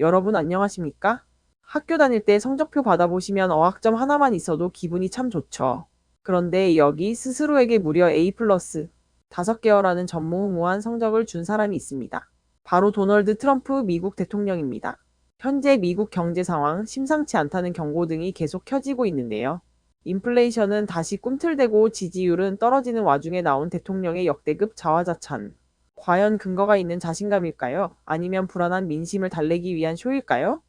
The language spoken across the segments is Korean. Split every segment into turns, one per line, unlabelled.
여러분 안녕하십니까? 학교 다닐 때 성적표 받아보시면 어학점 하나만 있어도 기분이 참 좋죠. 그런데 여기 스스로에게 무려 A+, 5개월라는 전무후무한 성적을 준 사람이 있습니다. 바로 도널드 트럼프 미국 대통령입니다. 현재 미국 경제 상황 심상치 않다는 경고 등이 계속 켜지고 있는데요. 인플레이션은 다시 꿈틀대고 지지율은 떨어지는 와중에 나온 대통령의 역대급 자화자찬. 과연 근거가 있는 자신감일까요? 아니면 불안한 민심을 달래기 위한 쇼일까요?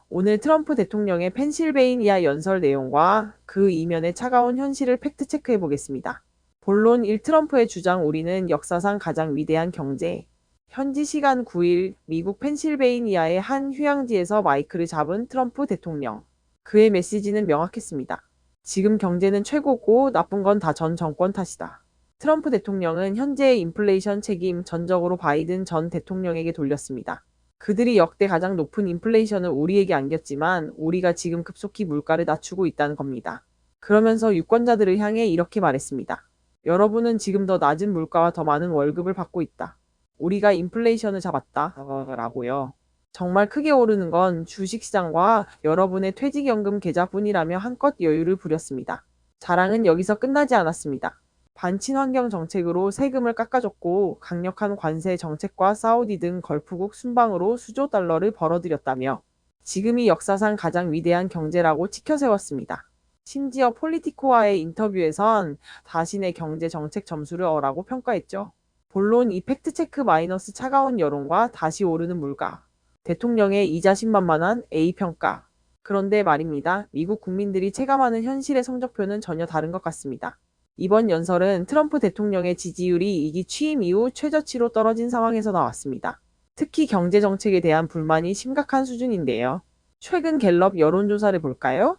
오늘 트럼프 대통령의 펜실베이니아 연설 내용과 그 이면의 차가운 현실을 팩트체크해 보겠습니다. 본론 1. 트럼프의 주장 우리는 역사상 가장 위대한 경제. 현지 시간 9일 미국 펜실베이니아의 한 휴양지에서 마이크를 잡은 트럼프 대통령. 그의 메시지는 명확했습니다. 지금 경제는 최고고 나쁜 건 다 전 정권 탓이다. 트럼프 대통령은 현재의 인플레이션 책임 전적으로 바이든 전 대통령에게 돌렸습니다. 그들이 역대 가장 높은 인플레이션을 우리에게 안겼지만 우리가 지금 급속히 물가를 낮추고 있다는 겁니다. 그러면서 유권자들을 향해 이렇게 말했습니다. 여러분은 지금 더 낮은 물가와 더 많은 월급을 받고 있다. 우리가 인플레이션을 잡았다. 라고요. 정말 크게 오르는 건 주식시장과 여러분의 퇴직연금 계좌뿐이라며 한껏 여유를 부렸습니다. 자랑은 여기서 끝나지 않았습니다. 반친환경 정책으로 세금을 깎아줬고 강력한 관세 정책과 사우디 등 걸프국 순방으로 수조 달러를 벌어들였다며 지금이 역사상 가장 위대한 경제라고 치켜세웠습니다. 심지어 폴리티코와의 인터뷰에선 자신의 경제 정책 점수를 어라고 평가했죠. 본론 이 팩트체크 마이너스 차가운 여론과 다시 오르는 물가. 대통령의 이 자신만만한 A평가. 그런데 말입니다. 미국 국민들이 체감하는 현실의 성적표는 전혀 다른 것 같습니다. 이번 연설은 트럼프 대통령의 지지율이 2기 취임 이후 최저치로 떨어진 상황에서 나왔습니다. 특히 경제 정책에 대한 불만이 심각한 수준인데요. 최근 갤럽 여론조사를 볼까요?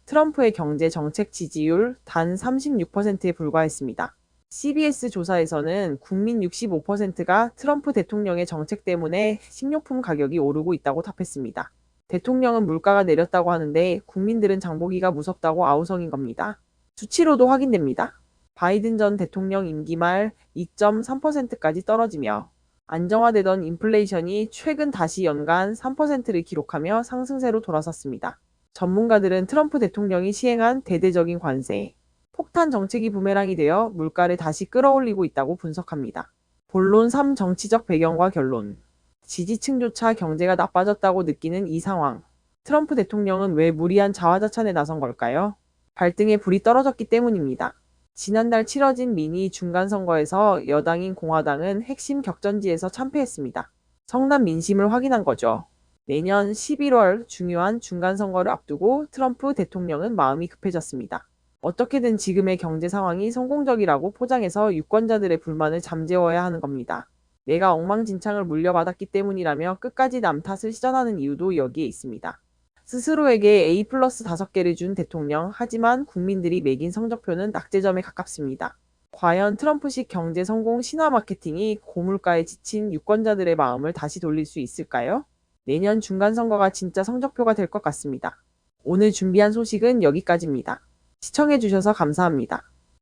트럼프의 경제 정책 지지율 단 36%에 불과했습니다. CBS 조사에서는 국민 65%가 트럼프 대통령의 정책 때문에 식료품 가격이 오르고 있다고 답했습니다. 대통령은 물가가 내렸다고 하는데 국민들은 장보기가 무섭다고 아우성인 겁니다. 수치로도 확인됩니다. 바이든 전 대통령 임기 말 2.3%까지 떨어지며 안정화되던 인플레이션이 최근 다시 연간 3%를 기록하며 상승세로 돌아섰습니다. 전문가들은 트럼프 대통령이 시행한 대대적인 관세, 폭탄 정책이 부메랑이 되어 물가를 다시 끌어올리고 있다고 분석합니다. 본론 3. 정치적 배경과 결론. 지지층조차 경제가 나빠졌다고 느끼는 이 상황. 트럼프 대통령은 왜 무리한 자화자찬에 나선 걸까요? 발등에 불이 떨어졌기 때문입니다. 지난달 치러진 미니 중간선거에서 여당인 공화당은 핵심 격전지에서 참패했습니다. 성남 민심을 확인한 거죠. 내년 11월 중요한 중간선거를 앞두고 트럼프 대통령은 마음이 급해졌습니다. 어떻게든 지금의 경제 상황이 성공적이라고 포장해서 유권자들의 불만을 잠재워야 하는 겁니다. 내가 엉망진창을 물려받았기 때문이라며 끝까지 남 탓을 시전하는 이유도 여기에 있습니다. 스스로에게 A+ 5개를 준 대통령, 하지만 국민들이 매긴 성적표는 낙제점에 가깝습니다. 과연 트럼프식 경제 성공 신화 마케팅이 고물가에 지친 유권자들의 마음을 다시 돌릴 수 있을까요? 내년 중간선거가 진짜 성적표가 될 것 같습니다. 오늘 준비한 소식은 여기까지입니다. 시청해주셔서 감사합니다.